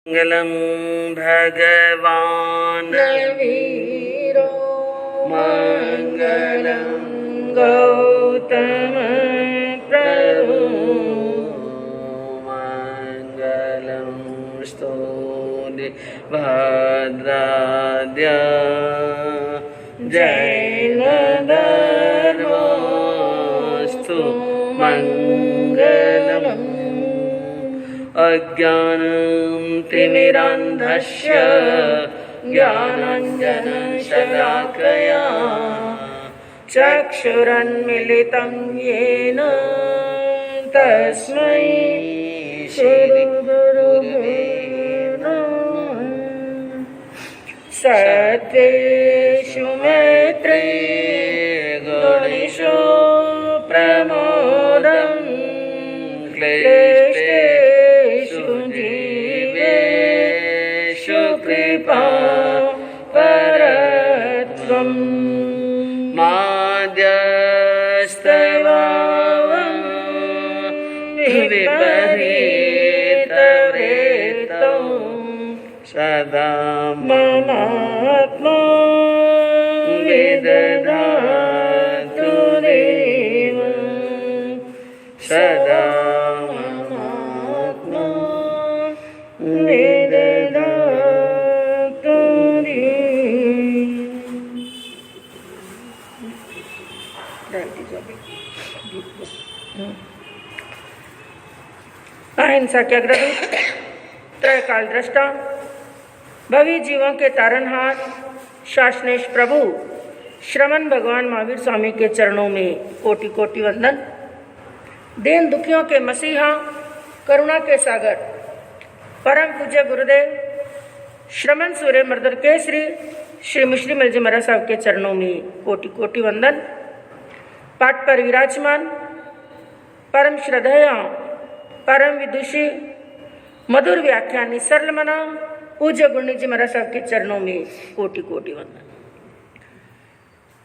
मंगलं भगवान् वीरो मंगलं गौतम प्रभु मंगलं स्तोनि भद्राद्य जैन धर्मस्तु मंगलम् अज्ञानं तिमिरान्धस्य ज्ञानाञ्जनशलाकया चक्षुरुन्मीलितं येन तस्मै श्रीगुरुवे नमः। सत्येषु मैत्री गणेशो प्रमोदं क्लेशेषु जीवेषु कृपा परत्वम् माद्यस्तवावं विपरीतवृत्तं सदा ममात्मा विदधातु देव सदा ममात्मा विदधातु अहिंसा के अग्रदूत, त्रयकाल दृष्टा, भवी जीवों के तारनहार, शासनेश प्रभु श्रमण भगवान महावीर स्वामी के चरणों में कोटि कोटि वंदन। दीन दुखियों के मसीहा, करुणा के सागर, परम पूज्य गुरुदेव श्रमण सूर्य मर्दर केसरी श्री मिश्री मिलजी महाराज साहब के चरणों में कोटि कोटि वंदन। पाठ पर विराजमान परम श्रद्धेय, परम विदुषी, मधुर व्याख्यानी, सरल मना पूज्य गुरु जी महाराज साहब के चरणों में कोटि कोटि वंदन।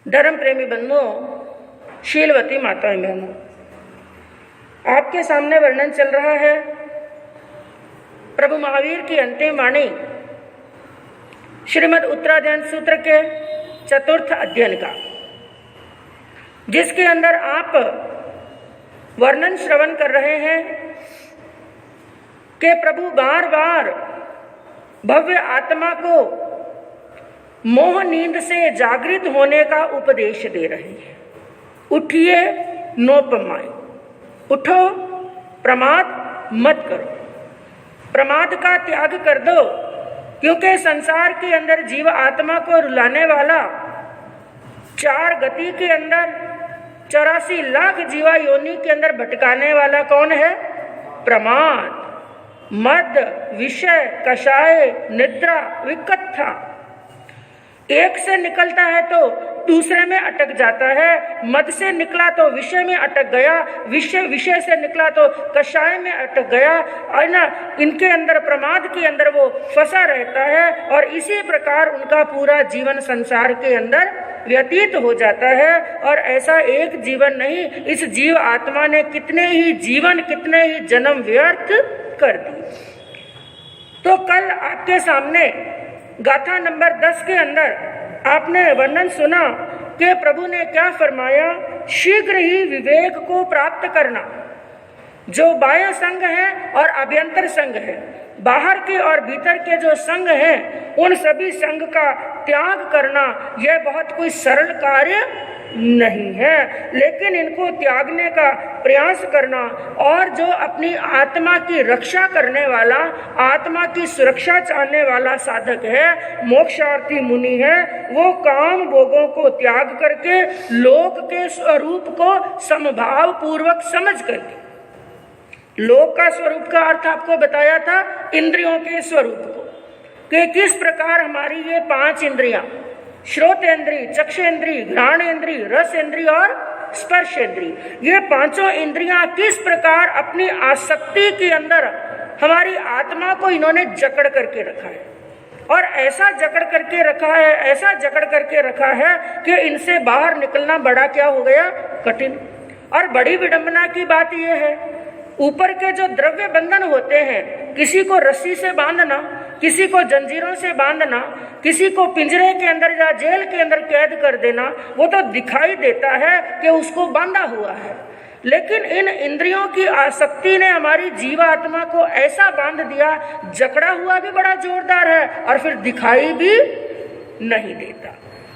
धर्म प्रेमी बंधुओं, शीलवती माताएं बहनों, आपके सामने वर्णन चल रहा है प्रभु महावीर की अंतिम वाणी श्रीमद् उत्तराध्ययन सूत्र के चतुर्थ अध्ययन का, जिसके अंदर आप वर्णन श्रवण कर रहे हैं कि प्रभु बार बार भव्य आत्मा को मोह नींद से जागृत होने का उपदेश दे रहे हैं। उठिए नोपमाए, उठो, प्रमाद मत करो, प्रमाद का त्याग कर दो, क्योंकि संसार के अंदर जीव आत्मा को रुलाने वाला, चार गति के अंदर 84 लाख जीवा योनि के अंदर भटकाने वाला कौन है? प्रमाद, मद, विषय, कषाय, निद्रा, विकत्था। एक से निकलता है तो दूसरे में अटक जाता है, मद से निकला तो विषय में अटक गया, विषय से निकला तो कषाय में अटक गया, और ना इनके अंदर प्रमाद के अंदर वो फंसा रहता है, और इसी प्रकार उनका पूरा जीवन संसार के अंदर व्यतीत हो जाता है। और ऐसा एक जीवन नहीं, इस जीव आत्मा ने कितने ही जीवन, कितने ही जन्म व्यर्थ कर दिए। तो कल आपके सामने गाथा नंबर 10 के अंदर आपने वर्णन सुना कि प्रभु ने क्या फरमाया, शीघ्र ही विवेक को प्राप्त करना। जो बाह्य संग है और अभ्यंतर संग है, बाहर के और भीतर के जो संग हैं, उन सभी संग का त्याग करना यह बहुत कोई सरल कार्य नहीं है, लेकिन इनको त्यागने का प्रयास करना, और जो अपनी आत्मा की रक्षा करने वाला, आत्मा की सुरक्षा चाहने वाला साधक है, मोक्षार्थी मुनि है, वो काम भोगों को त्याग करके लोक के स्वरूप को समभाव पूर्वक समझ करके, लोक का स्वरूप का अर्थ आपको बताया था इंद्रियों के स्वरूप को, कि किस प्रकार हमारी ये 5 इंद्रियां, श्रोतेंद्रिय, चक्षुरेंद्रिय, घ्राणेंद्रिय, रसेंद्रिय और स्पर्शेंद्रिय, ये 5 इंद्रियां किस प्रकार अपनी आसक्ति के अंदर हमारी आत्मा को इन्होंने जकड़ करके रखा है, और ऐसा जकड़ करके रखा है, ऐसा जकड़ करके रखा है कि इनसे बाहर निकलना बड़ा क्या हो गया, कठिन। और बड़ी विडंबना की बात यह है ऊपर के जो द्रव्य बंधन होते हैं, किसी को रस्सी से बांधना, किसी को जंजीरों से बांधना, किसी को पिंजरे के अंदर या जेल के अंदर कैद कर देना, वो तो दिखाई देता है कि उसको बांधा हुआ है। लेकिन इन इंद्रियों की आसक्ति ने हमारी जीवात्मा को ऐसा बांध दिया, जकड़ा हुआ भी बड़ा जोरदार है और फिर दिखाई भी नहीं देता।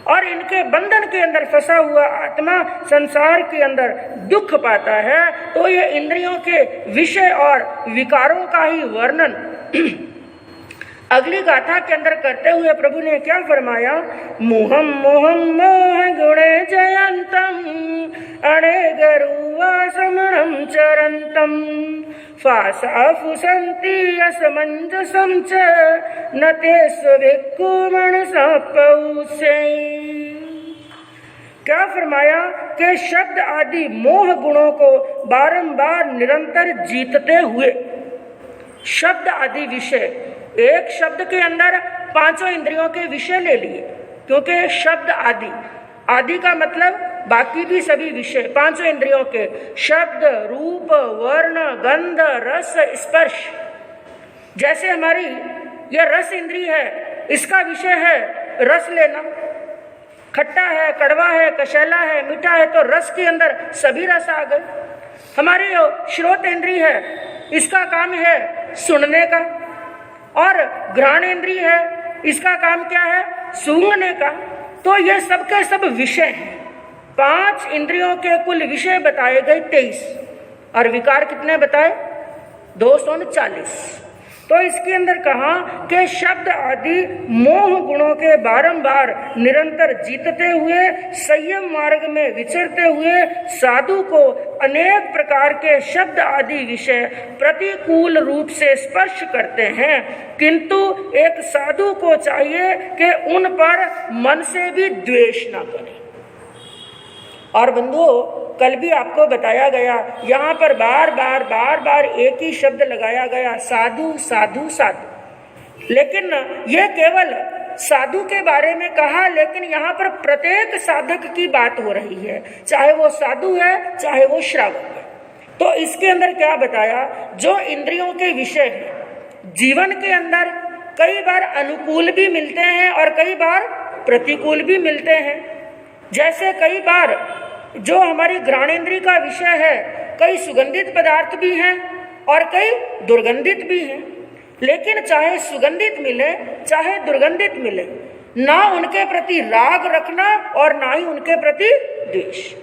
और इनके बंधन के अंदर फंसा हुआ आत्मा संसार के अंदर दुख पाता है। तो ये इंद्रियों के विषय और विकारों का ही वर्णन अगली गाथा के अंदर करते हुए प्रभु ने क्या फरमाया, मोहम मोहम मोह गुणे जयंतम अणे गरुवा समणम चरंतम फासा फुसंती असमंजसम च नते स्विक्कु मनसा पौसे। क्या फरमाया कि शब्द आदि मोह गुणों को बारंबार निरंतर जीतते हुए, शब्द आदि विषय, एक शब्द के अंदर पांचों इंद्रियों के विषय ले लिए, क्योंकि शब्द आदि, आदि का मतलब बाकी भी सभी विषय, पांचों इंद्रियों के शब्द, रूप, वर्ण, गंध, रस, स्पर्श। जैसे हमारी यह रस इंद्रिय है, इसका विषय है रस लेना, खट्टा है, कड़वा है, कशैला है, मीठा है, तो रस के अंदर सभी रस आ गए। हमारी श्रोत इंद्रिय है, इसका काम है सुनने का, और घ्राण इंद्रिय है, इसका काम क्या है, सूंघने का। तो ये सब के सब विषय हैं। 5 इंद्रियों के कुल विषय बताए गए 23, और विकार कितने बताए, 239। तो इसके अंदर कहा कि शब्द आदि मोह गुणों के बारंबार निरंतर जीतते हुए, संयम मार्ग में विचरते हुए साधु को अनेक प्रकार के शब्द आदि विषय प्रतिकूल रूप से स्पर्श करते हैं, किंतु एक साधु को चाहिए कि उन पर मन से भी द्वेष ना करे। और बंधुओं, कल भी आपको बताया गया, यहाँ पर बार बार एक ही शब्द लगाया गया, साधु साधु साधु। लेकिन यह केवल साधु के बारे में कहा, लेकिन यहाँ पर प्रत्येक साधक की बात हो रही है, चाहे वो साधु है चाहे वो श्रावक है। तो इसके अंदर क्या बताया, जो इंद्रियों के विषय है, जीवन के अंदर कई बार अनुकूल भी मिलते हैं और कई बार प्रतिकूल भी मिलते हैं। जैसे कई बार जो हमारी घ्राणेंद्रिय का विषय है, कई सुगंधित पदार्थ भी हैं और कई दुर्गंधित भी हैं। लेकिन चाहे सुगंधित मिले चाहे दुर्गंधित मिले, ना उनके प्रति राग रखना और ना ही उनके प्रति द्वेष।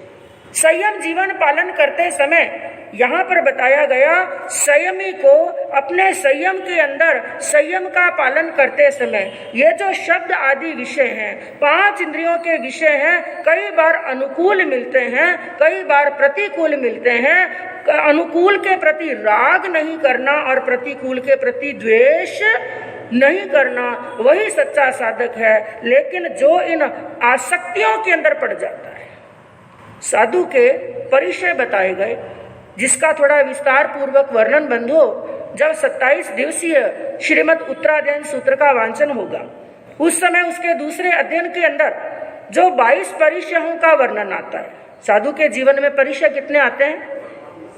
संयम जीवन पालन करते समय यहाँ पर बताया गया, संयमी को अपने संयम के अंदर संयम का पालन करते समय ये जो शब्द आदि विषय हैं, 5 इंद्रियों के विषय हैं, कई बार अनुकूल मिलते हैं, कई बार प्रतिकूल मिलते हैं। अनुकूल के प्रति राग नहीं करना और प्रतिकूल के प्रति द्वेष नहीं करना, वही सच्चा साधक है। लेकिन जो इन आसक्तियों के अंदर पड़ जाता है, साधु के परिचय बताए गए, जिसका थोड़ा विस्तार पूर्वक वर्णन बंधु जब 27 दिवसीय श्रीमद् उत्तराध्ययन सूत्र का वांचन होगा, उस समय उसके दूसरे अध्ययन के अंदर जो 22 परिचयों का वर्णन आता है। साधु के जीवन में परिचय कितने आते हैं?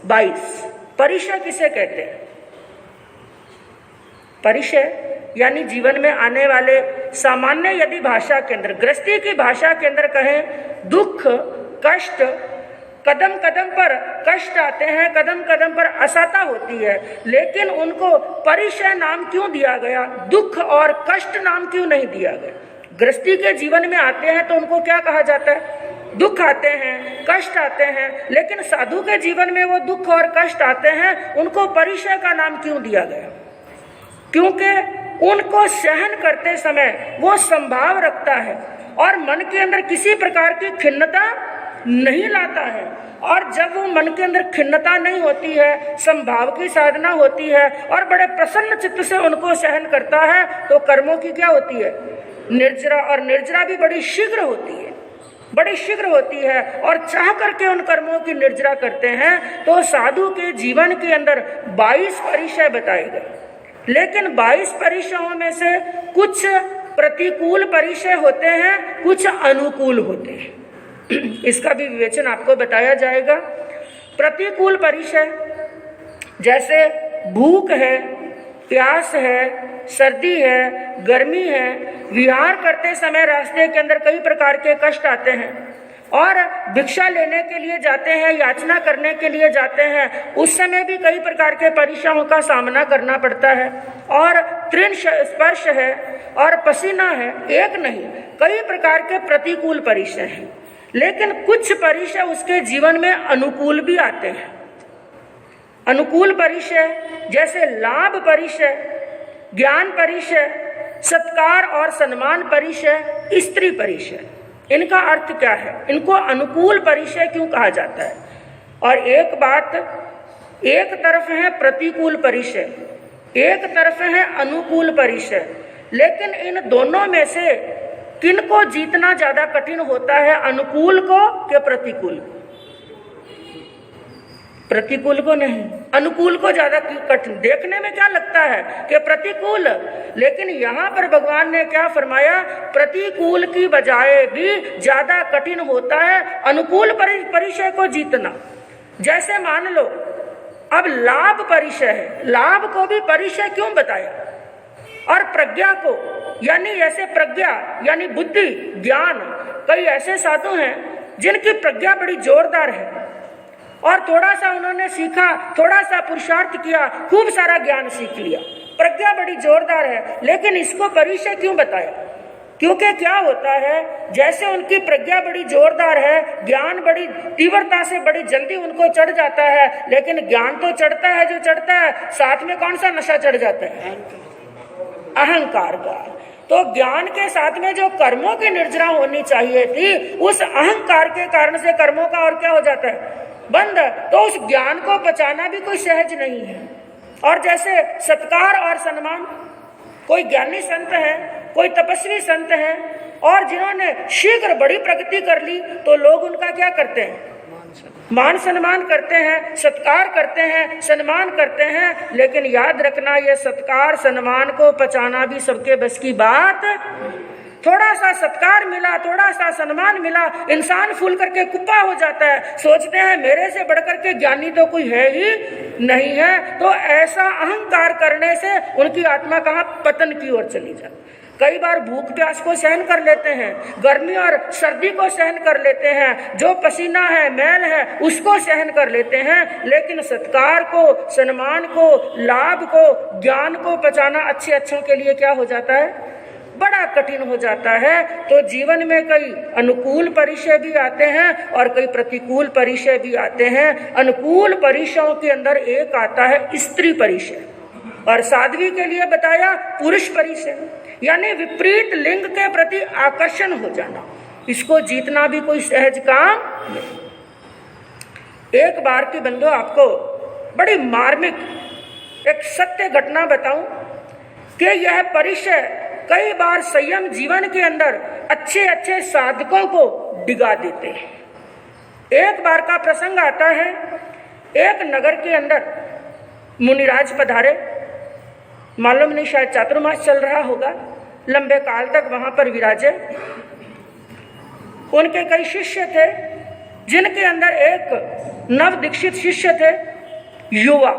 22। परिचय किसे कहते हैं? परिचय यानी जीवन में आने वाले सामान्य, यदि भाषा के अंदर, गृहस्थी की भाषा के अंदर कहें, दुख, कष्ट, कदम कदम पर कष्ट आते हैं, कदम कदम पर असाता होती है, लेकिन उनको परिचय नाम क्यों दिया गया, दुख और कष्ट नाम क्यों नहीं दिया गया? गृहस्थी के जीवन में आते हैं तो उनको क्या कहा जाता है? दुख आते हैं, कष्ट आते हैं। लेकिन साधु के जीवन में वो दुख और कष्ट आते हैं, उनको परिचय का नाम क्यों दिया गया? क्योंकि उनको सहन करते समय वो संभाव रखता है और मन के अंदर किसी प्रकार की खिन्नता नहीं लाता है। और जब वो मन के अंदर खिन्नता नहीं होती है, संभाव की साधना होती है और बड़े प्रसन्न चित्त से उनको सहन करता है, तो कर्मों की क्या होती है? निर्जरा। और निर्जरा भी बड़ी शीघ्र होती है, बड़ी शीघ्र होती है, और चाह करके उन कर्मों की निर्जरा करते हैं। तो साधु के जीवन के अंदर 22 परिचय बताए गए, लेकिन 22 परिचयों में से कुछ प्रतिकूल परिचय होते हैं, कुछ अनुकूल होते हैं। इसका भी विवेचन आपको बताया जाएगा। प्रतिकूल परिचय जैसे भूख है, प्यास है, सर्दी है, गर्मी है। विहार करते समय रास्ते के अंदर कई प्रकार के कष्ट आते हैं और भिक्षा लेने के लिए जाते हैं, याचना करने के लिए जाते हैं, उस समय भी कई प्रकार के परीक्षाओं का सामना करना पड़ता है। और तृण स्पर्श है और पसीना है, एक नहीं कई प्रकार के प्रतिकूल परिचय हैं। लेकिन कुछ परिचय उसके जीवन में अनुकूल भी आते हैं। अनुकूल परिचय जैसे लाभ परिचय, ज्ञान परिचय, सत्कार और सम्मान परिचय, स्त्री परिचय। इनका अर्थ क्या है? इनको अनुकूल परिचय क्यों कहा जाता है? और एक बात, एक तरफ है प्रतिकूल परिचय, एक तरफ है अनुकूल परिचय, लेकिन इन दोनों में से किनको जीतना ज्यादा कठिन होता है, अनुकूल को कि प्रतिकूल? प्रतिकूल को नहीं, अनुकूल को ज्यादा कठिन। देखने में क्या लगता है कि प्रतिकूल, लेकिन यहाँ पर भगवान ने क्या फरमाया, प्रतिकूल की बजाय भी ज्यादा कठिन होता है अनुकूल परिचय को जीतना। जैसे मान लो अब लाभ परिचय है, लाभ को भी परिचय क्यों बताया? और प्रज्ञा को, यानी ऐसे प्रज्ञा यानी बुद्धि, ज्ञान, कई ऐसे साधु हैं जिनकी प्रज्ञा बड़ी जोरदार है और थोड़ा सा उन्होंने सीखा, थोड़ा सा पुरुषार्थ किया, खूब सारा ज्ञान सीख लिया, प्रज्ञा बड़ी जोरदार है, लेकिन इसको परिचय क्यों बताया? क्योंकि क्या होता है, जैसे उनकी प्रज्ञा बड़ी जोरदार है, ज्ञान बड़ी तीव्रता से बड़ी जल्दी उनको चढ़ जाता है, लेकिन ज्ञान तो चढ़ता है जो चढ़ता है, साथ में कौन सा नशा चढ़ जाता है? अहंकार का। तो ज्ञान के साथ में जो कर्मों की निर्जरा होनी चाहिए थी, उस अहंकार के कारण से कर्मों का और क्या हो जाता है? बंद। तो उस ज्ञान को बचाना भी कोई सहज नहीं है। और जैसे सत्कार और सम्मान, कोई ज्ञानी संत है, कोई तपस्वी संत है और जिन्होंने शीघ्र बड़ी प्रगति कर ली, तो लोग उनका क्या करते हैं? मान सम्मान करते हैं, सत्कार करते हैं, सम्मान करते हैं। लेकिन याद रखना, ये सत्कार सम्मान को पचाना भी सबके बस की बात। थोड़ा सा सत्कार मिला, थोड़ा सा सम्मान मिला, इंसान फूल करके कुप्पा हो जाता है, सोचते हैं मेरे से बढ़कर के ज्ञानी तो कोई है ही नहीं है। तो ऐसा अहंकार करने से उनकी आत्मा कहाँ? पतन की ओर चली जाती। कई बार भूख प्यास को सहन कर लेते हैं, गर्मी और सर्दी को सहन कर लेते हैं, जो पसीना है, मैल है, उसको सहन कर लेते हैं, लेकिन सत्कार को, सम्मान को, लाभ को, ज्ञान को पचाना अच्छे अच्छों के लिए क्या हो जाता है? बड़ा कठिन हो जाता है। तो जीवन में कई अनुकूल परिचय भी आते हैं और कई प्रतिकूल परिचय भी आते हैं। अनुकूल परिचयों के अंदर एक आता है स्त्री परिचय, और साध्वी के लिए बताया पुरुष परिचय, यानी विपरीत लिंग के प्रति आकर्षण हो जाना। इसको जीतना भी कोई सहज काम नहीं। एक बार की बंधु आपको बड़ी मार्मिक एक सत्य घटना बताऊं कि यह परिचय कई बार संयम जीवन के अंदर अच्छे अच्छे साधकों को डिगा देते हैं। एक बार का प्रसंग आता है, एक नगर के अंदर मुनिराज पधारे, मालूम नहीं शायद चातुर्मास चल रहा होगा, लंबे काल तक वहां पर विराजे। उनके कई शिष्य थे, जिनके अंदर एक नव दीक्षित शिष्य थे, युवा,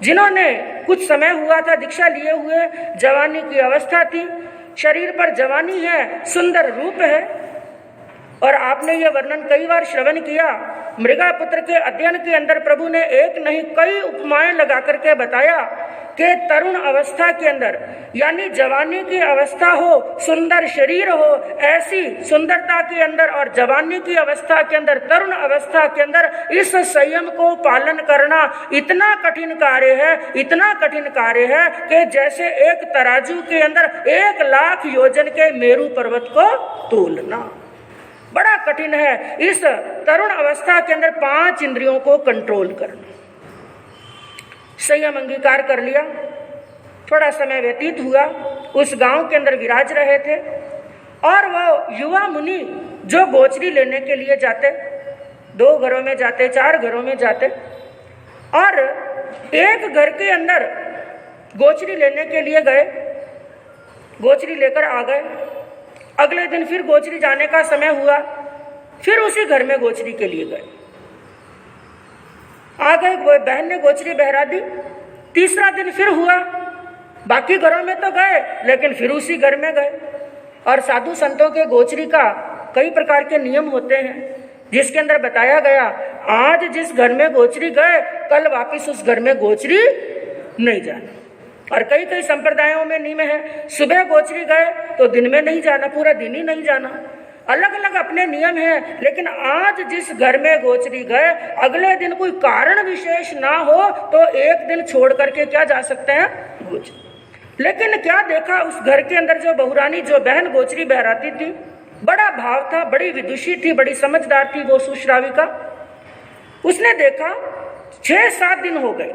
जिन्होंने कुछ समय हुआ था दीक्षा लिए हुए, जवानी की अवस्था थी, शरीर पर जवानी है, सुंदर रूप है। और आपने ये वर्णन कई बार श्रवण किया। मृगापुत्र के अध्ययन के अंदर प्रभु ने एक नहीं कई उपमाएं लगा करके बताया कि तरुण अवस्था के अंदर, यानी जवानी की अवस्था हो, सुंदर शरीर हो, ऐसी सुंदरता के अंदर और जवानी की अवस्था के अंदर, तरुण अवस्था के अंदर इस संयम को पालन करना इतना कठिन कार्य है, इतना कठिन कार्य है कि जैसे एक तराजू के अंदर 1,00,000 योजन के मेरू पर्वत को तोलना बड़ा कठिन है। इस तरुण अवस्था के अंदर 5 इंद्रियों को कंट्रोल करना। संयम अंगीकार कर लिया। थोड़ा समय व्यतीत हुआ, उस गांव के अंदर विराज रहे थे और वो युवा मुनि जो गोचरी लेने के लिए जाते, 2 घरों में जाते, 4 घरों में जाते, और एक घर के अंदर गोचरी लेने के लिए गए, गोचरी लेकर आ गए। अगले दिन फिर गोचरी जाने का समय हुआ, फिर उसी घर में गोचरी के लिए गए। आ गए, वो बहन ने गोचरी बहरा दी। तीसरा दिन फिर हुआ, बाकी घरों में तो गए लेकिन फिर उसी घर में गए। और साधु संतों के गोचरी का कई प्रकार के नियम होते हैं, जिसके अंदर बताया गया आज जिस घर में गोचरी गए कल वापस उस घर में गोचरी नहीं जाना। और कई कई संप्रदायों में नियम है, सुबह गोचरी गए तो दिन में नहीं जाना, पूरा दिन ही नहीं जाना। अलग अलग अपने नियम हैं, लेकिन आज जिस घर में गोचरी गए अगले दिन कोई कारण विशेष ना हो तो एक दिन छोड़ करके क्या जा सकते हैं, गोचरी। लेकिन क्या देखा, उस घर के अंदर जो बहुरानी, जो बहन गोचरी बहराती थी, बड़ा भाव था, बड़ी विदुषी थी, बड़ी समझदार थी वो सुश्राविका। उसने देखा 6-7 दिन हो गए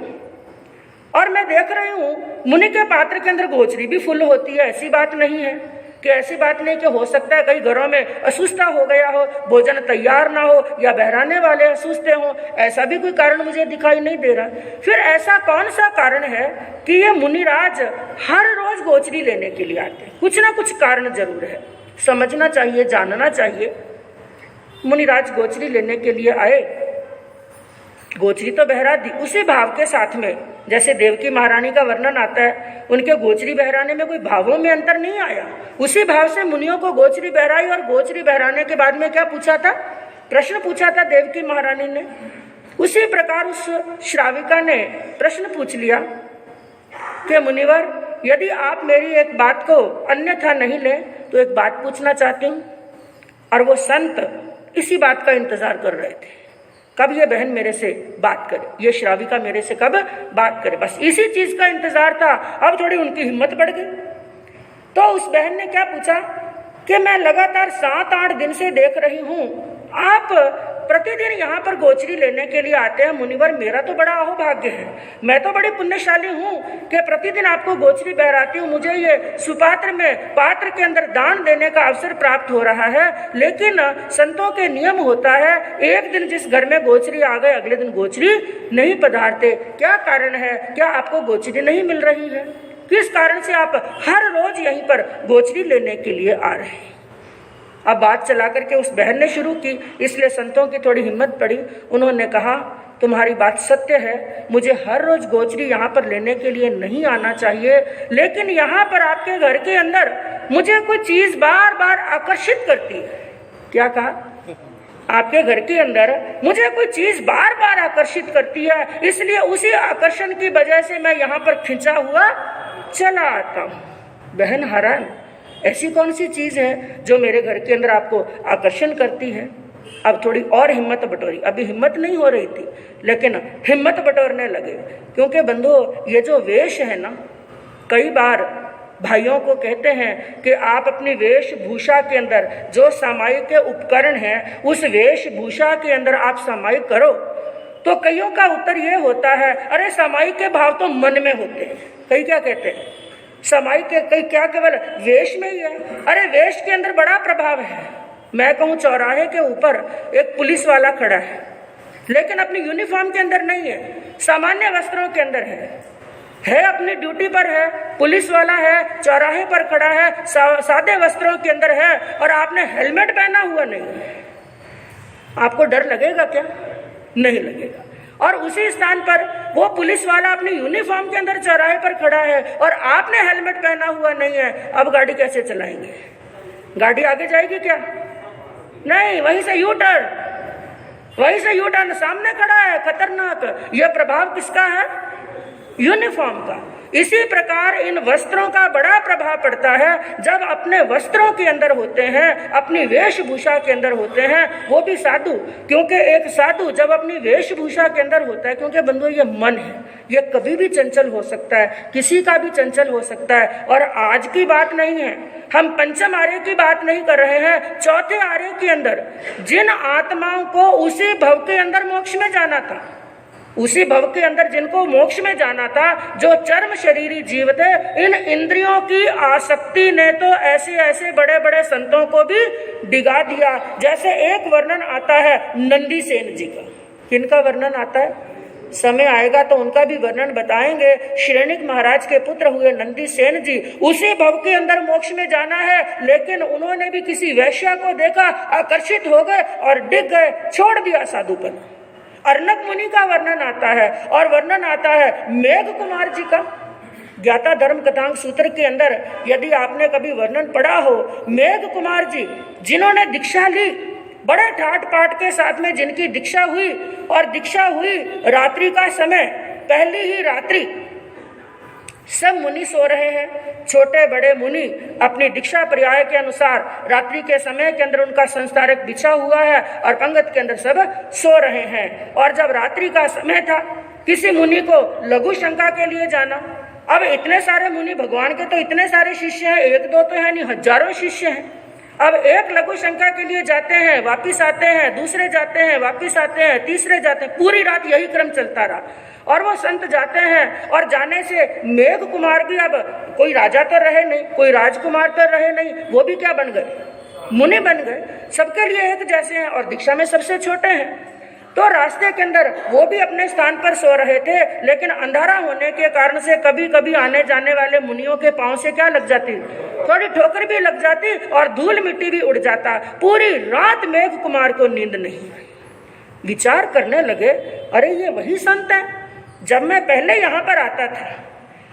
और मैं देख रही हूँ मुनि के पात्र के अंदर गोचरी भी फुल होती है। ऐसी बात नहीं है कि ऐसी बात नहीं कि हो सकता है कई घरों में असुस्था हो गया हो, भोजन तैयार ना हो या बहराने वाले असुस्थे हों, ऐसा भी कोई कारण मुझे दिखाई नहीं दे रहा। फिर ऐसा कौन सा कारण है कि ये मुनिराज हर रोज गोचरी लेने के लिए आते हैं? कुछ ना कुछ कारण जरूर है, समझना चाहिए, जानना चाहिए। मुनिराज गोचरी लेने के लिए आए, गोचरी तो बहरा दी, उसी भाव के साथ में जैसे देवकी महारानी का वर्णन आता है, उनके गोचरी बहराने में कोई भावों में अंतर नहीं आया। उसी भाव से मुनियों को गोचरी बहराई और गोचरी बहराने के बाद में क्या पूछा था, प्रश्न पूछा था देवकी महारानी ने। उसी प्रकार उस श्राविका ने प्रश्न पूछ लिया कि मुनिवर, यदि आप मेरी एक बात को अन्यथा नहीं लें तो एक बात पूछना चाहती हूँ। और वो संत इसी बात का इंतजार कर रहे थे, कब ये बहन मेरे से बात करे, ये श्राविका मेरे से कब बात करे, बस इसी चीज का इंतजार था। अब थोड़ी उनकी हिम्मत बढ़ गई। तो उस बहन ने क्या पूछा कि मैं लगातार 7-8 दिन से देख रही हूँ आप प्रतिदिन यहाँ पर गोचरी लेने के लिए आते हैं। मुनिवर, मेरा तो बड़ा अहोभाग्य है, मैं तो बड़ी पुण्यशाली हूँ कि प्रतिदिन आपको गोचरी बहराती हूँ, मुझे ये सुपात्र में पात्र के अंदर दान देने का अवसर प्राप्त हो रहा है। लेकिन संतों के नियम होता है, एक दिन जिस घर में गोचरी आ गए अगले दिन गोचरी नहीं पधारते। क्या कारण है? क्या आपको गोचरी नहीं मिल रही है? किस कारण से आप हर रोज यहीं पर गोचरी लेने के लिए आ रहे हैं? अब बात चला करके उस बहन ने शुरू की, इसलिए संतों की थोड़ी हिम्मत पड़ी। उन्होंने कहा, तुम्हारी बात सत्य है, मुझे हर रोज गोचरी यहाँ पर लेने के लिए नहीं आना चाहिए, लेकिन यहाँ पर आपके घर के अंदर मुझे कोई चीज बार बार आकर्षित करती है। क्या कहा? आपके घर के अंदर मुझे कोई चीज बार बार आकर्षित करती है, इसलिए उसी आकर्षण की वजह से मैं यहाँ पर खिंचा हुआ चला आता हूँ। बहन हैरान, ऐसी कौन सी चीज है जो मेरे घर के अंदर आपको आकर्षण करती है? अब थोड़ी और हिम्मत बटोरी, अभी हिम्मत नहीं हो रही थी लेकिन हिम्मत बटोरने लगे। क्योंकि बंधु, ये जो वेश है ना, कई बार भाइयों को कहते हैं कि आप अपनी वेशभूषा के अंदर जो सामायिक के उपकरण हैं उस वेशभूषा के अंदर आप सामायिक करो। तो कईयों का उत्तर ये होता है, अरे सामायिक के भाव तो मन में होते हैं। कई क्या कहते हैं, सामायिक के कई क्या केवल वेश में ही है। अरे वेश के अंदर बड़ा प्रभाव है। मैं कहूँ चौराहे के ऊपर एक पुलिस वाला खड़ा है, लेकिन अपनी यूनिफॉर्म के अंदर नहीं है, सामान्य वस्त्रों के अंदर है, अपनी ड्यूटी पर है, पुलिस वाला है, चौराहे पर खड़ा है, सादे वस्त्रों के अंदर है और आपने हेलमेट पहना हुआ नहीं है। आपको डर लगेगा क्या? नहीं लगेगा। और उसी स्थान पर वो पुलिस वाला अपनी यूनिफॉर्म के अंदर चौराहे पर खड़ा है और आपने हेलमेट पहना हुआ नहीं है। अब गाड़ी कैसे चलाएंगे? गाड़ी आगे जाएगी क्या? नहीं, वहीं से यू टर्न, सामने खड़ा है, खतरनाक। यह प्रभाव किसका है? यूनिफॉर्म का। इसी प्रकार इन वस्त्रों का बड़ा प्रभाव पड़ता है। जब अपने वस्त्रों के अंदर होते हैं, अपनी वेशभूषा के अंदर होते हैं, वो भी साधु, क्योंकि एक साधु जब अपनी वेशभूषा के अंदर होता है, क्योंकि बंधु ये मन है, ये कभी भी चंचल हो सकता है, किसी का भी चंचल हो सकता है। और आज की बात नहीं है, हम पंचम आर्य की बात नहीं कर रहे हैं, चौथे आर्य के अंदर जिन आत्माओं को उसी भव के अंदर मोक्ष में जाना था, उसी भव के अंदर जिनको मोक्ष में जाना था, जो चर्म शरीरी जीव थे, इन इंद्रियों की आसक्ति ने तो ऐसे ऐसे बड़े बड़े संतों को भी डिगा दिया। जैसे एक वर्णन आता है नंदी सेन जी का। किनका वर्णन आता है? समय आएगा तो उनका भी वर्णन बताएंगे। श्रेणिक महाराज के पुत्र हुए नंदी सेन जी, उसी भव के अंदर मोक्ष में जाना है, लेकिन उन्होंने भी किसी वैश्या को देखा, आकर्षित हो गए और डिग गए, छोड़ दिया साधुपन। अर्नक मुनि का वर्णन आता है और वर्णन आता है मेघ कुमार जी का। ज्ञाता धर्म कथांग सूत्र के अंदर यदि आपने कभी वर्णन पढ़ा हो, मेघ कुमार जी जिन्होंने दीक्षा ली, बड़े ठाट पाट के साथ में जिनकी दीक्षा हुई, और दीक्षा हुई रात्रि का समय, पहली ही रात्रि, सब मुनि सो रहे हैं, छोटे बड़े मुनि अपनी दीक्षा पर्याय के अनुसार रात्रि के समय के अंदर उनका संस्कारक बिछा हुआ है और पंगत के अंदर सब सो रहे हैं। और जब रात्रि का समय था, किसी मुनि को लघु शंका के लिए जाना। अब इतने सारे मुनि, भगवान के तो इतने सारे शिष्य हैं, एक दो तो है नहीं, हजारों शिष्य हैं। अब एक लघु शंका के लिए जाते हैं, वापिस आते हैं, दूसरे जाते हैं, वापिस आते हैं, तीसरे जाते हैं, पूरी रात यही क्रम चलता रहा। और वो संत जाते हैं और जाने से मेघ कुमार भी, अब कोई राजा तो रहे नहीं, कोई राजकुमार तो रहे नहीं, वो भी क्या बन गए, मुनि बन गए, सबके लिए एक जैसे हैं और दीक्षा में सबसे छोटे हैं। तो रास्ते के अंदर वो भी अपने स्थान पर सो रहे थे, लेकिन अंधारा होने के कारण से कभी कभी आने जाने वाले मुनियों के पांव से क्या लग जाती, थोड़ी ठोकर भी लग जाती और धूल मिट्टी भी उड़ जाता। पूरी रात मेघ कुमार को नींद नहीं आई। विचार करने लगे, अरे ये वही संत है जब मैं पहले यहाँ पर आता था,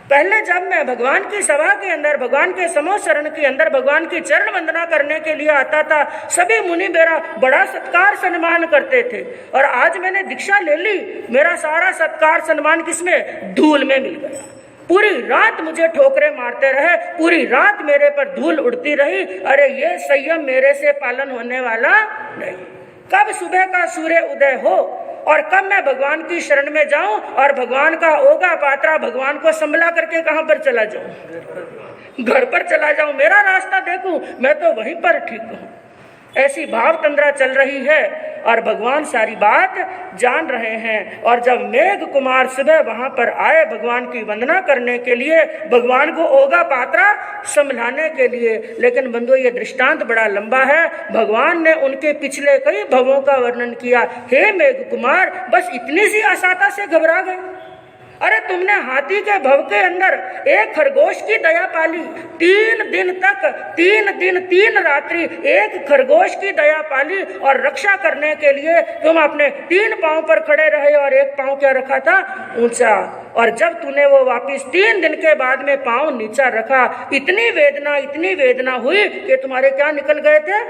पहले जब मैं भगवान की सभा के अंदर, भगवान के समोशरण के अंदर भगवान की चरण वंदना करने के लिए आता था, सभी मुनि मेरा बड़ा सत्कार सम्मान करते थे। और आज मैंने दीक्षा ले ली, मेरा सारा सत्कार सम्मान किसमें, धूल में मिल गया। पूरी रात मुझे ठोकरे मारते रहे, पूरी रात मेरे पर धूल उड़ती रही। अरे ये संयम मेरे से पालन होने वाला नहीं। कब सुबह का सूर्य उदय हो और कब मैं भगवान की शरण में जाऊं और भगवान का ओगा पात्रा भगवान को संभला करके कहां पर चला जाऊं, घर पर चला जाऊं, मेरा रास्ता देखूं, मैं तो वहीं पर ठीक हूं। ऐसी भाव तंद्रा चल रही है और भगवान सारी बात जान रहे हैं। और जब मेघ कुमार सुबह वहां पर आए भगवान की वंदना करने के लिए, भगवान को ओगा पात्रा संभलाने के लिए, लेकिन बंधु ये दृष्टांत बड़ा लंबा है। भगवान ने उनके पिछले कई भवों का वर्णन किया। हे मेघ कुमार, बस इतनी सी आसाता से घबरा गए? अरे तुमने हाथी के भव के अंदर एक खरगोश की दया पाली, 3 दिन तक, 3 दिन 3 रात्रि एक खरगोश की दया पाली, और रक्षा करने के लिए तुम अपने 3 पांव पर खड़े रहे और एक पांव क्या रखा था, ऊंचा। और जब तूने वो वापिस 3 दिन के बाद में पांव नीचा रखा, इतनी वेदना हुई कि तुम्हारे क्या निकल गए थे,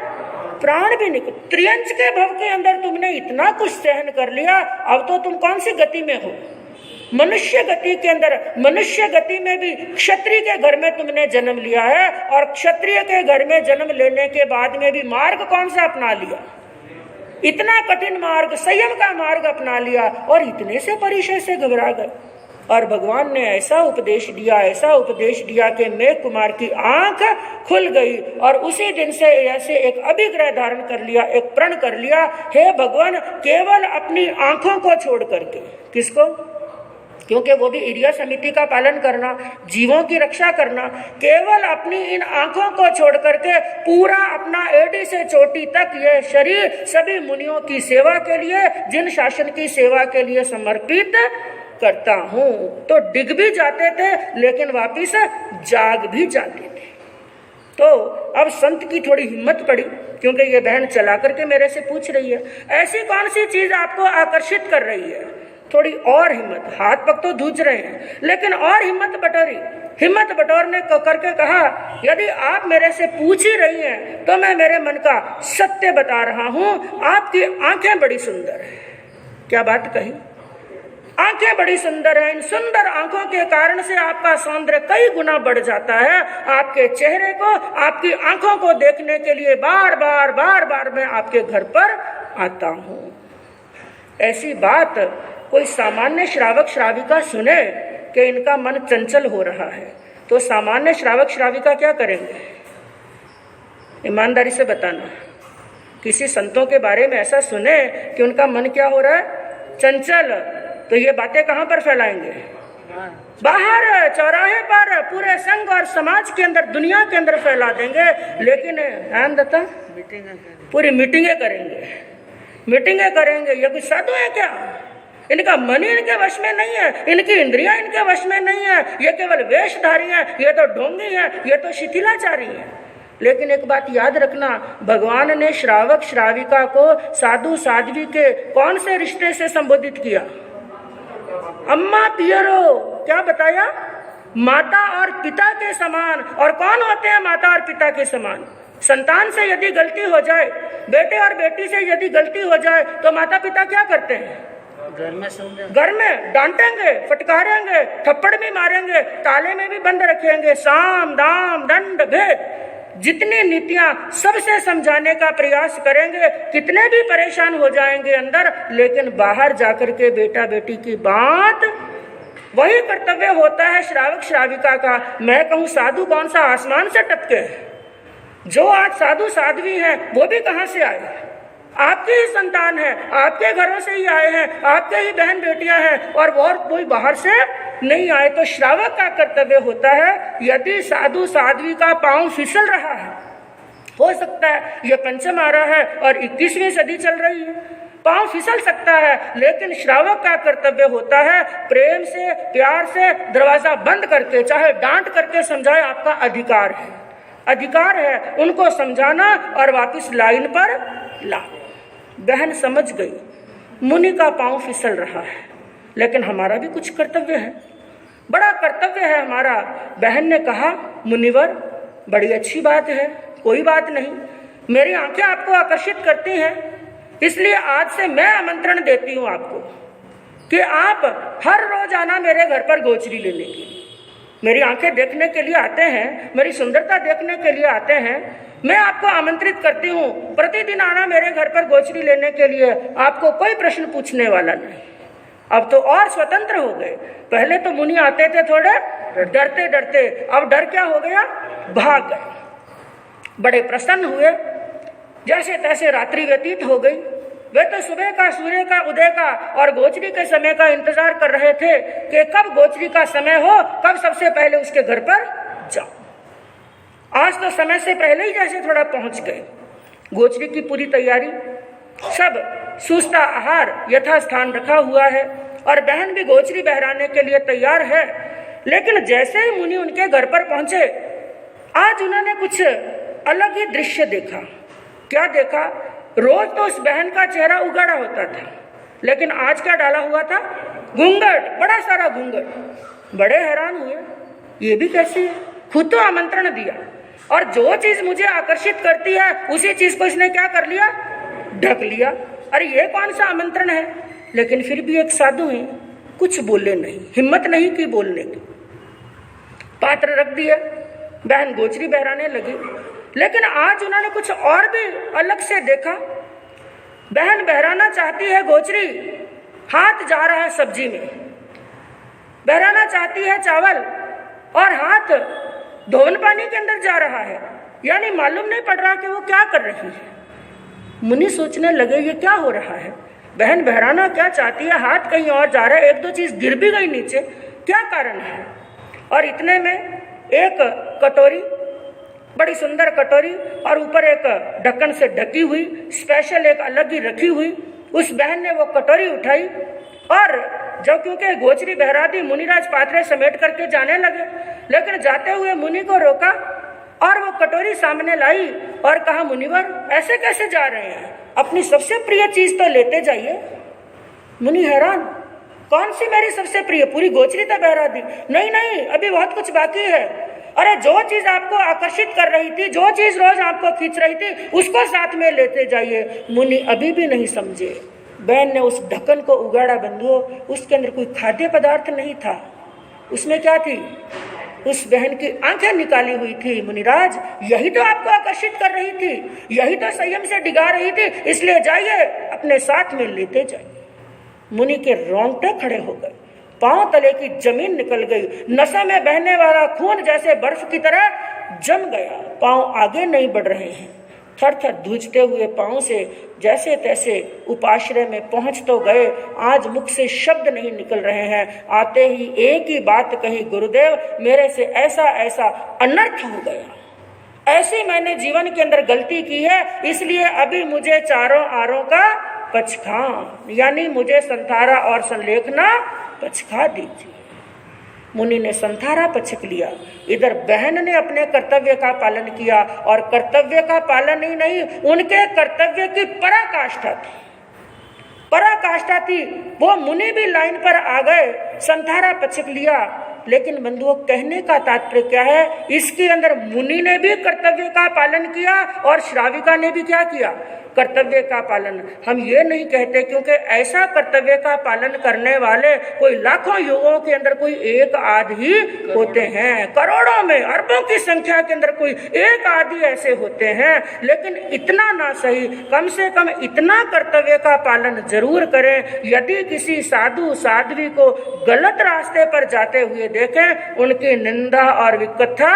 प्राण भी निकल। त्रियंच के भव के अंदर तुमने इतना कुछ सहन कर लिया, अब तो तुम कौन सी गति में हो, मनुष्य गति के अंदर। मनुष्य गति में भी क्षत्रिय के घर में तुमने जन्म लिया है, और क्षत्रिय के घर में जन्म लेने के बाद में भी मार्ग कौन सा अपना लिया, इतना कठिन मार्ग, संयम का मार्ग अपना लिया, और इतने से परिचय से घबरा गए। और भगवान ने ऐसा उपदेश दिया कि मेघ कुमार की आंख खुल गई, और उसी दिन से ऐसे एक अभिग्रह धारण कर लिया, एक प्रण कर लिया, हे भगवान, केवल अपनी आंखों को छोड़ करके, किसको, क्योंकि वो भी इरिया समिति का पालन करना, जीवों की रक्षा करना, केवल अपनी इन आंखों को छोड़ करके पूरा अपना एड़ी से चोटी तक ये शरीर सभी मुनियों की सेवा के लिए, जिन शासन की सेवा के लिए समर्पित करता हूँ। तो डिग भी जाते थे लेकिन वापिस जाग भी जाते थे। तो अब संत की थोड़ी हिम्मत पड़ी, क्योंकि ये बहन चला करके मेरे से पूछ रही है, ऐसी कौन सी चीज आपको आकर्षित कर रही है। थोड़ी और हिम्मत, हाथ पग तो धूज रहे हैं लेकिन और हिम्मत बटोरी। हिम्मत बटोरने करके कहा, यदि आप मेरे से पूछ ही रही हैं तो मैं मेरे मन का सत्य बता रहा हूँ, आपकी आंखें बड़ी सुंदर है। क्या बात कही, आंखें बड़ी सुंदर है। इन सुंदर आंखों के कारण से आपका सौंदर्य कई गुना बढ़ जाता है। आपके चेहरे को, आपकी आंखों को देखने के लिए बार बार मैं आपके घर पर आता हूँ। ऐसी बात कोई सामान्य श्रावक श्राविका सुने कि इनका मन चंचल हो रहा है, तो सामान्य श्रावक श्राविका क्या करेंगे, ईमानदारी से बताना। किसी संतों के बारे में ऐसा सुने कि उनका मन क्या हो रहा है, चंचल, तो ये बातें कहाँ पर फैलाएंगे, बाहर चौराहे पर, पूरे संघ और समाज के अंदर, दुनिया के अंदर फैला देंगे। लेकिन ध्यान देता, पूरी मीटिंगें करेंगे। ये कोई साधु है क्या, इनका मन इनके वश में नहीं है, इनकी इंद्रियां इनके वश में नहीं है, ये केवल वेशधारी है, ये तो ढोंगी है, ये तो शिथिलाचारी है। लेकिन एक बात याद रखना, भगवान ने श्रावक श्राविका को साधु साध्वी के कौन से रिश्ते से संबोधित किया? अम्मा पियरो, क्या बताया? माता और पिता के समान। और कौन होते हैं माता और पिता के समान? संतान से यदि गलती हो जाए, बेटे और बेटी से यदि गलती हो जाए, तो माता पिता क्या करते हैं? घर में डांटेंगे, फटकारेंगे, थप्पड़ भी मारेंगे, ताले में भी बंद रखेंगे, साम दाम दंड भेद, जितनी नीतियां सबसे समझाने का प्रयास करेंगे, कितने भी परेशान हो जाएंगे अंदर, लेकिन बाहर जाकर के बेटा बेटी की बात, वही कर्तव्य होता है श्रावक श्राविका का। मैं कहूं साधु कौन सा आसमान से टपके? जो आज साधु साध्वी हैं वो भी कहां से आए? आपके ही संतान है, आपके घरों से ही आए हैं, आपके ही बहन बेटियां हैं, और वो कोई बाहर से नहीं आए। तो श्रावक का कर्तव्य होता है, यदि साधु साध्वी का पांव फिसल रहा है, हो सकता है ये पंचम आ रहा है और 21वीं सदी चल रही है, पांव फिसल सकता है, लेकिन श्रावक का कर्तव्य होता है प्रेम से प्यार से दरवाजा बंद करके, चाहे डांट करके समझाए, आपका अधिकार है, अधिकार है उनको समझाना और वापस लाइन पर ला। बहन समझ गई मुनि का पांव फिसल रहा है, लेकिन हमारा भी कुछ कर्तव्य है, बड़ा कर्तव्य है हमारा। बहन ने कहा, मुनिवर बड़ी अच्छी बात है, कोई बात नहीं, मेरी आंखें आपको आकर्षित करती हैं, इसलिए आज से मैं आमंत्रण देती हूँ आपको कि आप हर रोज आना मेरे घर पर गोचरी लेने के लिए। मेरी आंखें देखने के लिए आते हैं, मेरी सुंदरता देखने के लिए आते हैं, मैं आपको आमंत्रित करती हूँ, प्रतिदिन आना मेरे घर पर गोचरी लेने के लिए, आपको कोई प्रश्न पूछने वाला नहीं। अब तो और स्वतंत्र हो गए, पहले तो मुनि आते थे थोड़े डरते डरते, अब डर क्या हो गया? भाग गए। बड़े प्रसन्न हुए, जैसे तैसे रात्रि व्यतीत हो गई। वे तो सुबह का सूर्य का उदय का और गोचरी के समय का इंतजार कर रहे थे कि कब गोचरी का समय हो, कब सबसे पहले उसके घर पर जाओ। आज तो समय से पहले ही जैसे थोड़ा पहुंच गए। गोचरी की पूरी तैयारी, सब सुस्ता आहार यथास्थान रखा हुआ है और बहन भी गोचरी बहराने के लिए तैयार है। लेकिन जैसे ही मुनि उनके घर पर पहुंचे, आज उन्होंने कुछ अलग ही दृश्य देखा। क्या देखा? रोज तो उस बहन का चेहरा उगाड़ा होता था, लेकिन आज क्या डाला हुआ था? घूंघट, बड़ा सारा घूंघट। बड़े हैरान हुए, ये भी कैसे है? खुद तो आमंत्रण दिया और जो चीज मुझे आकर्षित करती है उसी चीज को इसने क्या कर लिया? ढक लिया। अरे ये कौन सा आमंत्रण है? लेकिन फिर भी एक साधु है, कुछ बोले नहीं, हिम्मत नहीं की बोलने की। पात्र रख दिया, बहन गोचरी बहराने लगी। लेकिन आज उन्होंने कुछ और भी अलग से देखा। बहन बहराना चाहती है गोचरी, हाथ जा रहा है सब्जी में, बहराना चाहती है चावल और हाथ धोन पानी के अंदर जा रहा है, यानी मालूम नहीं पड़ रहा कि वो क्या कर रही है। मुनि सोचने लगे ये क्या हो रहा है? बहन बहराना क्या चाहती है, हाथ कहीं और जा रहा है, एक दो चीज गिर भी गई नीचे, क्या कारण है? और इतने में एक कटोरी, बड़ी सुंदर कटोरी और ऊपर एक ढक्कन से ढकी हुई, स्पेशल एक अलग ही रखी हुई, उस बहन ने वो कटोरी उठाई और जब क्योंकि गोचरी बहरा दी, मुनिराज पात्रे समेट करके जाने लगे। लेकिन जाते हुए मुनि को रोका और वो कटोरी सामने लाई और कहा, मुनिवर ऐसे कैसे जा रहे हैं? अपनी सबसे प्रिय चीज तो लेते जाइए। मुनि हैरान, कौन सी मेरी सबसे प्रिय? पूरी गोचरी तो बहरा दी। नहीं नहीं, अभी बहुत कुछ बाकी है। अरे जो चीज आपको आकर्षित कर रही थी, जो चीज रोज आपको खींच रही थी, उसको साथ में लेते जाइए। मुनि अभी भी नहीं समझे। बहन ने उस ढक्कन को उगाड़ा, बंधुओं, उसके अंदर कोई खाद्य पदार्थ नहीं था। उसमें क्या थी? उस बहन की आंखें निकाली हुई थी। मुनिराज, यही तो आपको आकर्षित कर रही थी, यही तो संयम से डिगा रही थी, इसलिए जाइए अपने साथ में लेते जाइए। मुनि के रोंगटे खड़े हो गए, पांव तले की जमीन निकल गई, नसों में बहने वाला खून जैसे बर्फ की तरह जम गया। पांव आगे नहीं बढ़ रहे हैं, थर थर धूजते हुए पांव से जैसे तैसे उपाश्रय में पहुंच तो गए, आज मुख से शब्द नहीं निकल रहे हैं। आते ही एक ही बात कही, गुरुदेव मेरे से ऐसा ऐसा अनर्थ हो गया, ऐसी मैंने जीवन के अंदर गलती की है, इसलिए अभी मुझे चारों आरों का पचखा, यानी मुझे संथारा और संलेखना पचखा दीजिए। मुनि ने संथारा पचक लिया। इधर बहन ने अपने कर्तव्य का पालन किया, और कर्तव्य का पालन ही नहीं, उनके कर्तव्य की पराकाष्ठा थी, पराकाष्ठा थी। वो मुनि भी लाइन पर आ गए, संथारा पचक लिया। लेकिन बंधुओं, कहने का तात्पर्य क्या है? इसके अंदर मुनि ने भी कर्तव्य का पालन किया और श्राविका ने भी क्या किया? कर्तव्य का पालन। हम ये नहीं कहते, क्योंकि ऐसा कर्तव्य का पालन करने वाले कोई लाखों युगों के अंदर कोई एक आध ही होते हैं, करोड़ों में, अरबों की संख्या के अंदर कोई एक आध ही ऐसे होते हैं। लेकिन इतना ना सही, कम से कम इतना कर्तव्य का पालन जरूर करें। यदि किसी साधु साध्वी को गलत रास्ते पर जाते हुए देखें, उनकी निंदा और विकथा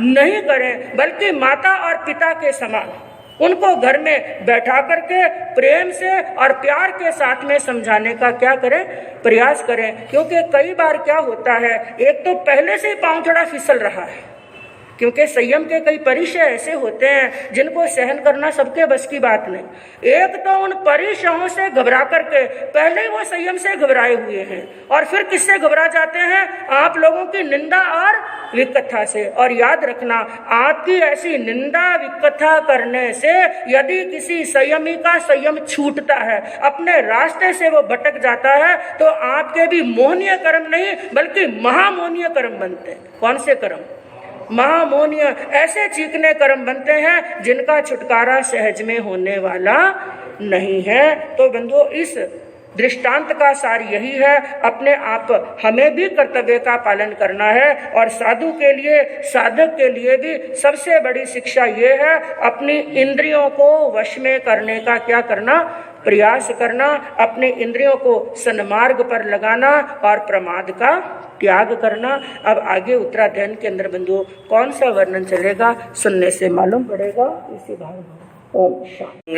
नहीं करें, बल्कि माता और पिता के समान उनको घर में बैठा करके प्रेम से और प्यार के साथ में समझाने का क्या करें? प्रयास करें। क्योंकि कई बार क्या होता है, एक तो पहले से ही पांव थोड़ा फिसल रहा है, क्योंकि संयम के कई परिचय ऐसे होते हैं जिनको सहन करना सबके बस की बात नहीं। एक तो उन परिचयों से घबरा करके पहले ही वो संयम से घबराए हुए हैं, और फिर किससे घबरा जाते हैं? आप लोगों की निंदा और विकथा से। और याद रखना, आपकी ऐसी निंदा विकथा करने से यदि किसी संयमी का संयम छूटता है, अपने रास्ते से वो भटक जाता है, तो आपके भी मोहनीय कर्म नहीं बल्कि महामोहनीय कर्म बनते हैं। कौन से कर्म? महामोहनीय, ऐसे चीखने कर्म बनते हैं जिनका छुटकारा सहज में होने वाला नहीं है। तो बंधुओं, इस दृष्टांत का सार यही है, अपने आप हमें भी कर्तव्य का पालन करना है, और साधु के लिए, साधक के लिए भी सबसे बड़ी शिक्षा ये है, अपनी इंद्रियों को वश में करने का क्या करना? प्रयास करना, अपने इंद्रियों को सन्मार्ग पर लगाना और प्रमाद का त्याग करना। अब आगे उत्तराध्ययन के अंदर बंधुओं कौन सा वर्णन चलेगा, सुनने से मालूम पड़ेगा। इसी भाव ओम शांति।